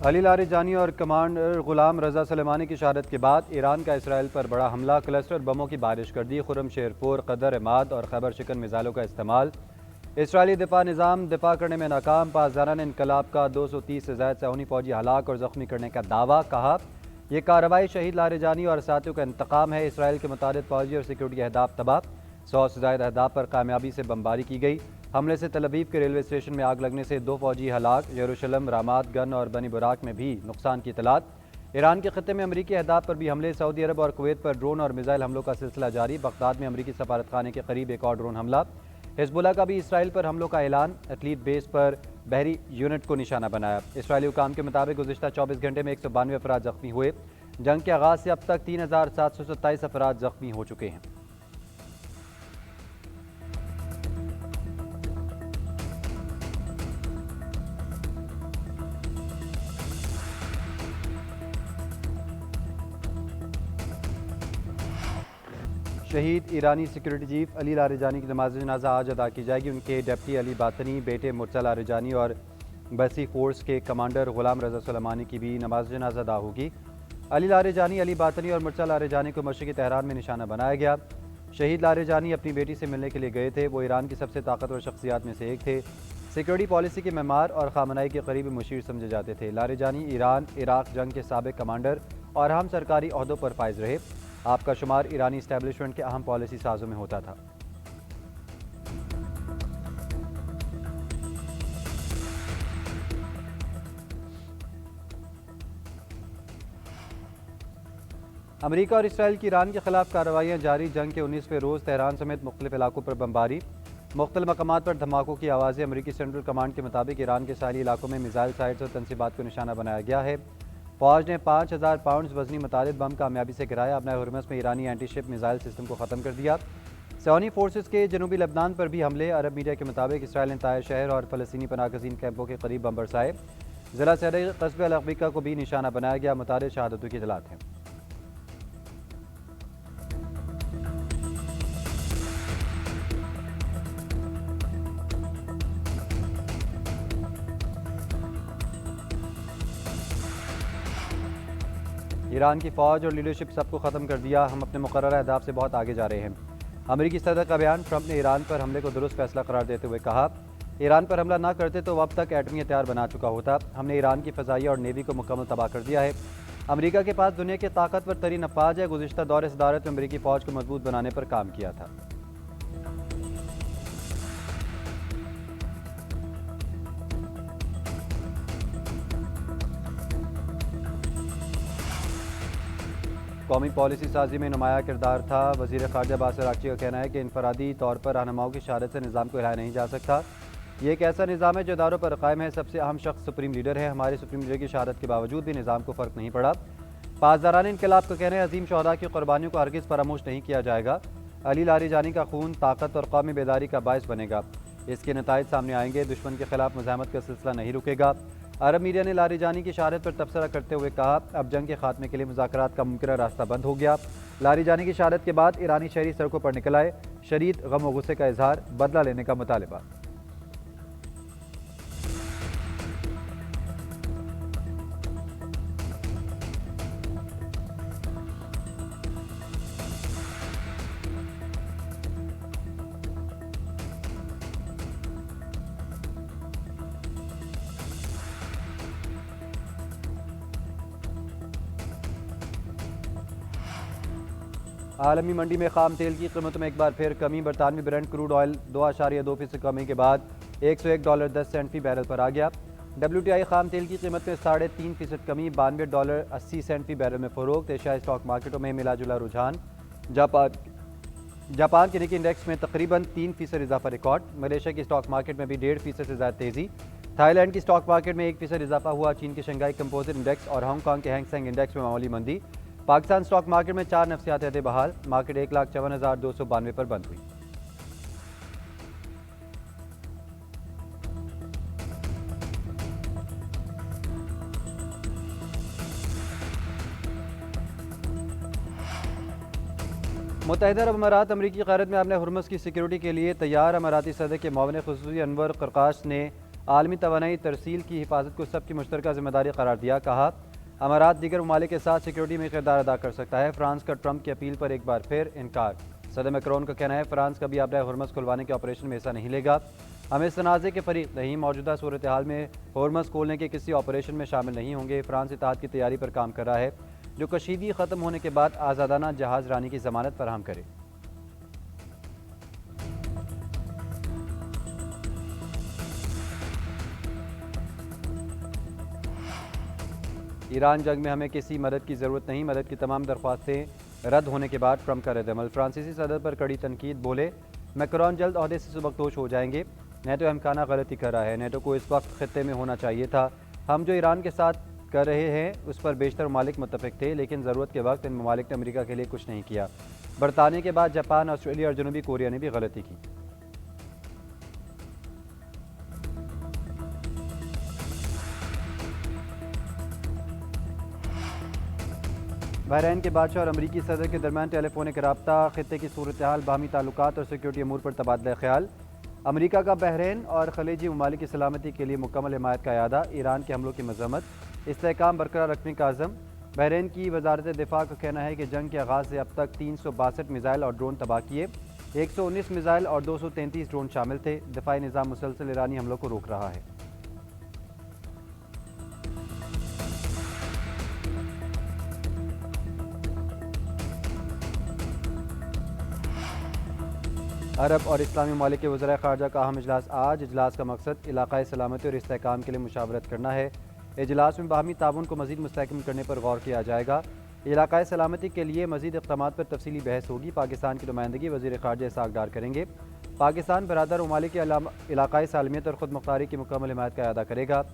Ali Larijani और commander गुलाम रजा सलेमानी की शहादत के बाद ईरान का इसराइल पर बड़ा हमला, क्लस्टर बमों की बारिश कर दी। खुरम शेरपुर, कदर एमाद और खैबर शिकन मिसाइलों का इस्तेमाल। इसराइली दिफा निज़ाम दिफा करने में नाकाम। पासदारान इनकलाब का 230 से ज़ायद सैलानी फौजी हलाक और ज़ख्मी करने का दावा। कहा यह कार्रवाई शहीद लारिजानी और साथियों का इंतकाम है। इसराइल के मुताबिक फौजी और सिक्योरिटी अहदाफ तबाह। 100 से ज़ायद अहदाफ पर कामयाबी से बमबारी की गई। हमले से तल अवीव के रेलवे स्टेशन में आग लगने से 2 फौजी हलाक। यरूशलम, रामात गन और बनी बुराक में भी नुकसान की इतलात। ईरान के खत्े में अमरीकी अहदाफ पर भी हमले। सऊदी अरब और कुवैत पर ड्रोन और मिसाइल हमलों का सिलसिला जारी। बगदाद में अमरीकी सफारत खाने के करीब एक और ड्रोन हमला। हिजबुल्लाह का भी इसराइल पर हमलों का ऐलान। एथलीट बेस पर बहरी यूनिट को निशाना बनाया। इसराइली हुकाम के मुताबिक गुज़िश्ता 24 घंटे में 192 अफराद जख्मी हुए। जंग के आगाज़ से अब तक 3727 अफराद जख्मी हो चुके हैं। शहीद ईरानी सिक्योरिटी चीफ अली लारिजानी की नमाज जनाजा आज अदा की जाएगी। उनके डेप्टी अली बातनी, बेटे मुर्तज़ा लारिजानी और बसी फोर्स के कमांडर गुलाम रजा सलेमानी की भी नमाज जनाजा अदा होगी। अली लारिजानी, अली बातनी और मुर्तज़ा लारिजानी को मशरिक़ी तेहरान में निशाना बनाया गया। शहीद लारिजानी अपनी बेटी से मिलने के लिए गए थे। वो ईरान की सबसे ताकतवर शख्सियात में से एक थे। सिक्योरिटी पॉलिसी के मेमार और खामनाई के करीबी मुशीर समझे जाते थे। लारिजानी ईरान इराक जंग के साबिक कमांडर और अहम सरकारी ओहदों पर फाइज रहे। आपका शुमार ईरानी इस्टेब्लिशमेंट के अहम पॉलिसी साजों में होता था। अमेरिका और इसराइल की ईरान के खिलाफ कार्रवाइयाँ जारी। जंग के 19वें रोज़ तेहरान समेत मुख्तलिफ इलाकों पर बमबारी। मुख्तलिफ मकामात पर धमाकों की आवाज़ें। अमेरिकी सेंट्रल कमांड के मुताबिक ईरान के साहली इलाकों में मिसाइल साइट्स और तनसीबात को निशाना बनाया गया है। फ़ौज ने 5000 पाउंड वजनी मुतालिद बम कामयाबी से गिराया। अपना हुरमस में ईरानी एंटी शिप मिसाइल सिस्टम को ख़त्म कर दिया। सऊदी फोर्सेस के जनूबी लबनान पर भी हमले। अरब मीडिया के मुताबिक इसराइल ने तायर शहर और फ़लस्तीनी पनाहगज़ीन कैंपों के करीब बम बरसाए। ज़िला शहरी कस्बे अल अक़ीक़ा को भी निशाना बनाया गया। मुतालिद शहादतों की इतलात हैं। ईरान की फ़ौज और लीडरशिप सबको ख़त्म कर दिया। हम अपने मुकर्रर अहदाफ से बहुत आगे जा रहे हैं। अमेरिकी सदर का बयान। ट्रंप ने ईरान पर हमले को दुरुस्त फैसला करार देते हुए कहा ईरान पर हमला ना करते तो अब तक एटमी हथियार बना चुका होता। हमने ईरान की फ़ज़ाइया और नेवी को मुकम्मल तबाह कर दिया है। अमेरिका के पास दुनिया के ताकतवर तरीन अफवाज है। गुज़िश्ता दौरे सदारत में अमेरिकी फ़ौज को मजबूत बनाने पर काम किया था। कौमी पॉलिसी साजी में नुमाया किरदार था। वज़ीर ख़ारजा बासिर आगची का कहना है कि इनफरादी तौर पर रहनुमाओं की शहादत से निज़ाम को हिलाया नहीं जा सकता। ये एक ऐसा निज़ाम है जो इदारों पर कायम है। सबसे अहम शख्स सुप्रीम लीडर है। हमारे सुप्रीम लीडर की शहादत के बावजूद भी निज़ाम को फ़र्क नहीं पड़ा। पासदारान इनकलाब का कहना है अजीम शहदा की कुर्बानियों को हरगिज़ फरामोश नहीं किया जाएगा। अली लारिजानी का खून ताकत और कौमी बेदारी का बायस बनेगा। इसके नताइज सामने आएंगे। दुश्मन के खिलाफ मुज़ाहमत का सिलसिला नहीं रुकेगा। अरब मीडिया ने लारिजानी की शहादत पर तबसरा करते हुए कहा अब जंग के खात्मे के लिए मुज़ाकरात का मुमकिन रास्ता बंद हो गया। लारिजानी की शहादत के बाद ईरानी शहरी सड़कों पर निकल आए। शदीद गम व गुस्से का इजहार, बदला लेने का मुतालबा। आलमी मंडी में खाम तेल की कीमतों में एक बार फिर कमी। बरतानवी ब्रेंट क्रूड ऑयल 2.2% कमी के बाद $101.10 फी बैरल पर आ गया। WTI खाम तेल की कीमत में 3.5% कमी, $92.80 फी बैरल में फ़रोख्त। एशियाई स्टॉक मार्केटों में मिला जुला रुझान। जापान के निकी इंडेक्स में तकरीबन 3% इजाफा रिकॉर्ड। मलेशिया की स्टॉक मार्केट में भी 1.5% से ज़्यादा तेज़ी। थाईलैंड की स्टॉक मार्केट में 1% इजाफा हुआ। चीन के शंघाई कंपोजिट इंडेक्स और हांगकांग के हैंग इंडेक्स में मामूली मंदी। पाकिस्तान स्टॉक मार्केट में 4 नफ्सियात रहते बहाल। मार्केट 1,54,292 पर बंद हुई। मुत्तहिदा अरब अमारात अमरीकी क़यादत में अपने हुरमस की सिक्योरिटी के लिए तैयार। अमाराती सदर के मुआविन ख़ुसूसी अनवर क़रकाश ने आलमी तवानाई तरसील की हिफाजत को सबकी मुश्तरका जिम्मेदारी करार दिया। कहा अमारात दीगर ममालिक के साथ सिक्योरिटी में किरदार अदा कर सकता है। फ्रांस का ट्रंप की अपील पर एक बार फिर इनकार। सदर मैक्रोन का कहना है फ्रांस कभी आबराए हुर्मस खुलवाने के ऑपरेशन में हिस्सा नहीं लेगा। हम इस तनाज़े के फरीक नहीं, मौजूदा सूरत हाल में हुर्मस खोलने के किसी ऑपरेशन में शामिल नहीं होंगे। फ्रांस इत्तेहाद की तैयारी पर काम कर रहा है जो कशीदगी ख़त्म होने के बाद आज़ादाना जहाज़ रानी की ज़मानत फराहम करे। ईरान जंग में हमें किसी मदद की ज़रूरत नहीं, मदद की तमाम दरख्वास्तें रद्द होने के बाद ट्रंप का रद्दअमल। फ्रांसीसी सदर पर कड़ी तनकीद, बोले मैक्रोन जल्द ओहदे से सुबकदोश हो जाएंगे। नेटो अहमकाना गलती कर रहा है। नेटो को इस वक्त खित्ते में होना चाहिए था। हम जो ईरान के साथ कर रहे हैं उस पर बेशतर ममालिक मुत्तफिक थे, लेकिन ज़रूरत के वक्त इन ममालिक ने अमेरिका के लिए कुछ नहीं किया। बरतानिया के बाद जापान, ऑस्ट्रेलिया और जनूबी कोरिया ने भी गलती की। बहरैन के बादशाह और अमरीकी सदर के दरमियान टेलीफोनिक रब्ता, खित्ते की सूरत हाल, बाहमी ताल्लुकात और सिक्योरिटी अमूर पर तबादला ख्याल। अमरीका का बहरैन और खलीजी ममालिक की सलामती के लिए मुकम्मल हिमायत का अयादा। ईरान के हमलों की मजम्मत, इस्तेहकाम बरकरार रखने का अज़म। बहरैन की वजारत दिफा का कहना है कि जंग के आगाज़ से अब तक 362 मिज़ाइल और ड्रोन तबाह किए। 119 मिज़ाइल और 233 ड्रोन शामिल थे। दिफाई निज़ाम मुसलसल ईरानी हमलों को रोक रहा है। अरब और इस्लामी ममालिक के वज़राए ख़ारजा का अहम इजलास आज। इजलास का मकसद इलाक़ाई सलामती और इस्तेहकाम के लिए मुशावरत करना है। इजलास में बाहमी ताउन को मज़ीद मुस्तहकम करने पर गौर किया जाएगा। इलाक़ाई सलामती के लिए मज़ीद इक़दामात पर तफसीली बहस होगी। पाकिस्तान की नुमाइंदगी वज़ीर ख़ारजा इसहाक़ डार करेंगे। पाकिस्तान बरादर ममालिक के इलाक़ाई सालमियत और ख़ुद मुख्तारी की मुकम्मल हिमायत का अदा करेगा।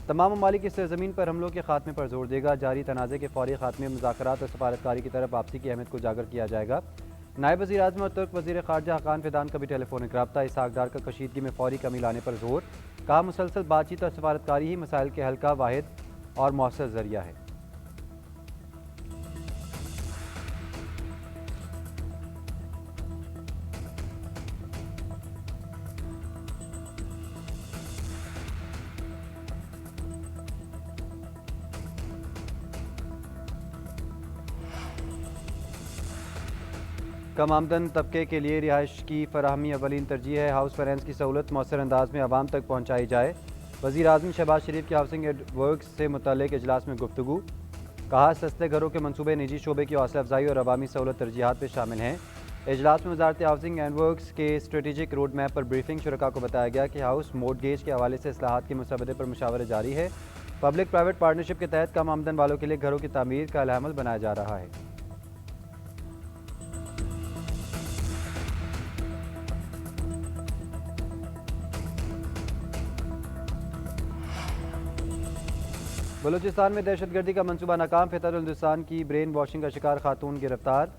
तमाम ममालिक इस ज़मीन पर हमलों के खात्मे पर जोर देगा। जारी तनाज़े के फौरी खात्मे, मुज़ाकरात और सफारतकारी की तरफ वापसी की अहमियत को उजागर किया जाएगा। नायब वज़ीर आज़म और तुर्क वज़ीर ख़ारजा हक़ान फ़िदान का भी टेलीफोनिक रब्ता। इसहाक़ डार का कशीदगी में फौरी कमी लाने पर जोर। कहा मुसलसल बातचीत और सफारतकारी ही मसाइल के हल का वाहिद और मौसर ज़रिया है। कम आमदन तबके के लिए रिहाइश की फराहमी अवलीन तरजीह है। हाउस फाइनेंस की सहूलत मौसर अंदाज में आवाम तक पहुँचाई जाए। वज़ीर आज़म शहबाज शरीफ की हाउसिंग वर्क्स से मुतल्लिक़ इजलास में गुफ्तगू। कहा सस्ते घरों के मनसूबे निजी शोबे की हौसला अफजाई और अवामी सहूलत तरजीहात में शामिल हैं। इजलास में वज़ारत हाउसिंग एंड वर्क्स के स्ट्रेटेजिक रोड मैप पर ब्रीफिंग। शुरका को बताया गया कि हाउस मोर्टगेज के हवाले से इस्लाहात के मसवदे पर मुशावरा जारी है। पब्लिक प्राइवेट पार्टनरशिप के तहत कम आमदन वालों के लिए घरों की तामीर का अमल बनाया जा रहा है। बलूचिस्तान में दहशतगर्दी का मंसूबा नाकाम। हिंदुस्तान की ब्रेन वॉशिंग का शिकार खातून गिरफ्तार।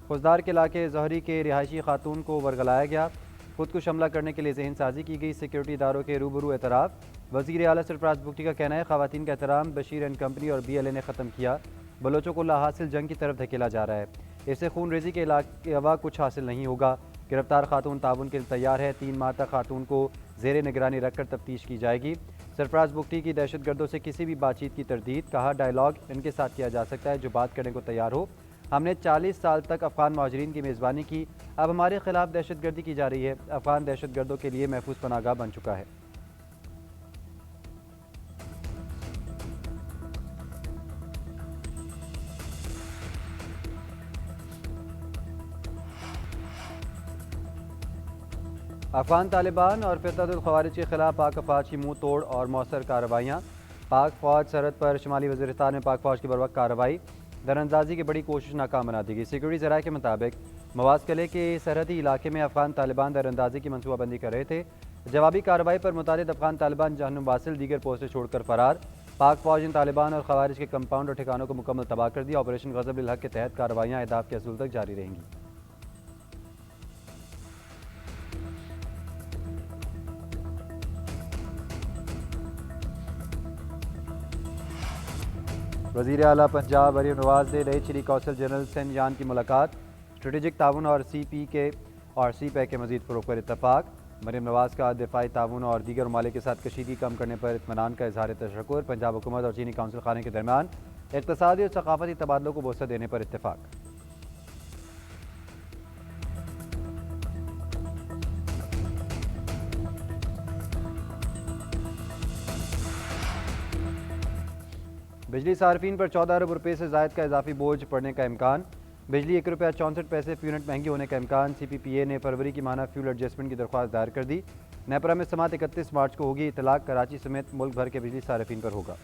खुजदार के इलाके जहरी के रिहायशी खातून को वर्गलाया गया। खुद को हमला करने के लिए जहन साजी की गई। सिक्योरिटी इदारों के रूबरू एतराफ़। वज़ीर आला सरफराज बुगटी का कहना है ख़वातीन का एहतराम बशीर एंड कंपनी और BLA ने ख़त्म किया। बलोचों को लाहासिल जंग की तरफ धकेला जा रहा है। इससे खून रेजी के अलावा कुछ हासिल नहीं होगा। गिरफ्तार खातून ताउन के लिए तैयार है। 3 माह तक खातून को ज़ेर निगरानी रखकर तफ्तीश की जाएगी। सरफराज बुगटी की दहशतगर्दों से किसी भी बातचीत की तरदीद। कहा डायलॉग इनके साथ किया जा सकता है जो बात करने को तैयार हो। हमने 40 साल तक अफ़गान मुहाजिरीन की मेज़बानी की, अब हमारे खिलाफ दहशतगर्दी की जा रही है। अफ़गान दहशतगर्दों के लिए महफूज पनाहगाह बन चुका है। अफ़गान तालिबान और फितरतुल ख़वारिज के खिलाफ पाक अफवाज की मुँह तोड़ और मौसर कार्रवाइयाँ। पाक फ़ौज सरहद पर शुमाली वज़ीरिस्तान में पाक फ़ौज की बरवक्त कार्रवाई। दरअंदाजी की बड़ी कोशिश नाकाम बना दी गई। सिक्योरिटी ज़राए के मुताबिक मवाज़-किले के सरहदी इलाके में अफ़गान तालिबान दरअंदाजी की मनसूबाबंदी कर रहे थे। जवाबी कार्रवाई पर मुतारिद अफ़गान तालिबान जहन्नुम वासिल दीगर पोस्टें छोड़कर फ़रार। पाक फ़ौज इन तालिबान और ख़वारिज के कंपाउंड और ठिकानों को मुकम्मल तबाह कर दिया। ऑपरेशन ग़ज़ब लिल हक़ के तहत कार्रवाइयाँ अहदाफ़ के असूल तक जारी रहेंगी। वज़ीर आला पंजाब मरीम नवाज़ ने नए चीनी कौंसल जनरल सेन यान की मुलाकात। स्ट्रेटेजिक ताउन और CPK और CPEC के मज़ीद फ़रोग़ पर इत्तफ़ाक़। मरीम नवाज का दिफाई ताउन और दीगर ममालिक के साथ कशीदगी कम करने पर इत्मीनान का इजहार तशक्कुर। पंजाब हुकूमत और चीनी कौंसिल खाने के दरमियान इक़्तिसादी और सकाफती तबादलों को वसअत देने पर इत्तेफाक। बिजली सार्फिन पर 14 अरब रुपये से ज़ायद का इजाफी बोझ पड़ने का इम्कान। बिजली ₹1.64 फी यूनिट महंगी होने का इम्कान। CPPA ने फरवरी की माना फ्यूल एडजस्टमेंट की दरख्वास्त दायर कर दी। नेपरा में समात 31 मार्च को होगी। इतलाक कराची समेत मुल्क भर के बिजली सार्फिन पर होगा।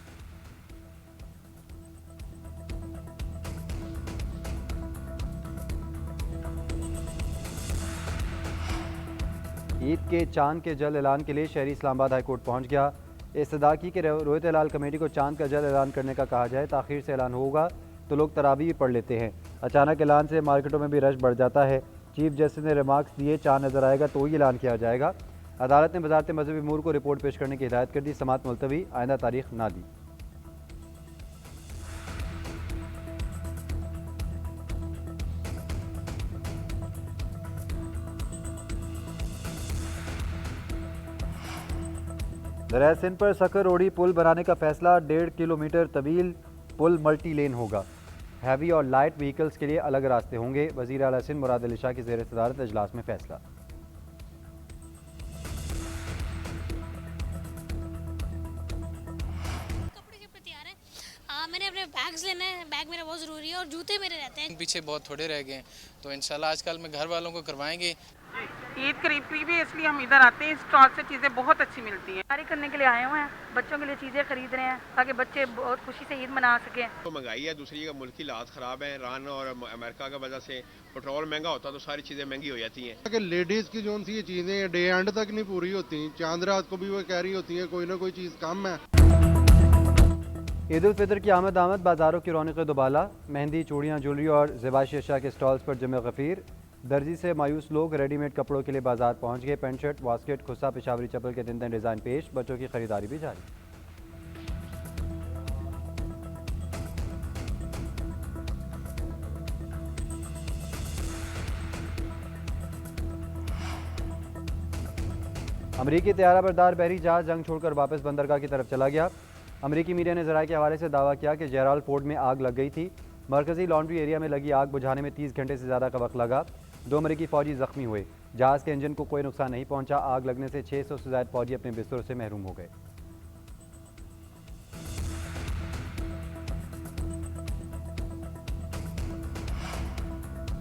ईद के चांद के जल्द ऐलान के लिए शहरी इस्लामाबाद हाईकोर्ट पहुंच गया। इस्तदा की कि रोयत हिलाल कमेटी को चांद का जल्द ऐलान करने का कहा जाए। ताखीर से ऐलान होगा तो लोग तरावी भी पढ़ लेते हैं। अचानक ऐलान से मार्केटों में भी रश बढ़ जाता है। चीफ जस्टिस ने रिमार्क्स दिए, चांद नजर आएगा तो ही ऐलान किया जाएगा। अदालत ने वजारत मजहबी अमूर को रिपोर्ट पेश करने की हिदायत कर दी। समात मुलतवी, आइंदा तारीख ना दी। दरिया सिंध पर सखर रोड़ी पुल बनाने का फैसला। 1.5 किलोमीटर तवील पुल मल्टी लेन होगा। हैवी और लाइट व्हीकल्स के लिए अलग रास्ते होंगे। वज़ीर आला सिंध मुराद अली शाह की ज़ेर सदारत इजलास में फैसला। मैंने अपने बैग्स लेने हैं, बैग मेरा बहुत ज़रूरी है और जूते मेरे रहते हैं। पीछे बहुत थोड़े रह गए हैं तो इंशाल्लाह आजकल में घर वालों को करवाएंगे। ईद करीब भी इसलिए हम इधर आते हैं। स्टॉल से चीज़ें बहुत अच्छी मिलती हैं। तैयारी करने के लिए आए हुए हैं, बच्चों के लिए चीज़ें खरीद रहे हैं ताकि बच्चे बहुत खुशी से ईद मना सकें। तो महंगाई है, दूसरी का मुल्क की हालात ख़राब है। ईरान और अमेरिका की वजह से पेट्रोल महंगा होता तो सारी चीज़ें महंगी हो जाती हैं। कि लेडीज़ की जो सी ये चीज़ें डे एंड तक नहीं पूरी होती, चांद रात को भी वो कह रही होती हैं कोई ना कोई चीज़ कम है। ईद उल फितर की आमद बाज़ारों की रौनकें दुबाला। मेहंदी, चूड़ियाँ, ज्वेलरी और ज़ेबाशी अशिया के स्टॉल्स पर जमे गफीर। दर्जी से मायूस लोग रेडीमेड कपड़ों के लिए बाजार पहुंच गए। पेंट शर्ट, वास्केट, खुस्सा, पेशावरी चप्पल के दिन डिज़ाइन पेश। बच्चों की खरीदारी भी जारी। अमरीकी तैयारा बरदार बहरी जहाज जंग छोड़कर वापस बंदरगाह की तरफ चला गया। अमरीकी मीडिया ने ज़राए के हवाले से दावा किया कि जेराल पोर्ट में आग लग गई थी। मरकजी लॉन्ड्री एरिया में लगी आग बुझाने में 30 घंटे से ज़्यादा का वक्त लगा। 2 अमरीकी फ़ौजी ज़ख्मी हुए। जहाज़ के इंजन को कोई नुकसान नहीं पहुंचा। आग लगने से 600 से ज़्यादा फ़ौजी अपने बिस्तरों से महरूम हो गए।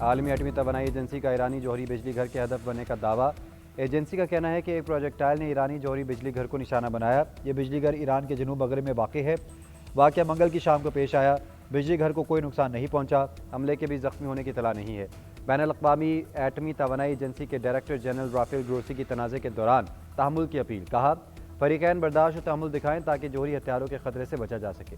आलमी एटमी तवानाई एजेंसी का ईरानी जौहरी बिजली घर के हदफ बनने का दावा। एजेंसी का कहना है कि एक प्रोजेक्टाइल ने ईरानी जौहरी बिजली घर को निशाना बनाया। ये बिजली घर ईरान के जनूब मगरब में वाक़ है। वाक़या मंगल की शाम को पेश आया। बिजली घर को कोई नुकसान नहीं पहुंचा। हमले के भी ज़ख्मी होने की इत्तला नहीं है। बैनुल-अक़वामी एटमी तवानाई एजेंसी के डायरेक्टर जनरल राफेल ग्रोसी की तनाज़े के दौरान तहम्मुल की अपील। कहा, फ़रीक़ैन बर्दाश्त और तहम्मुल दिखाएं ताकि जौहरी हथियारों के खतरे से बचा जा सके।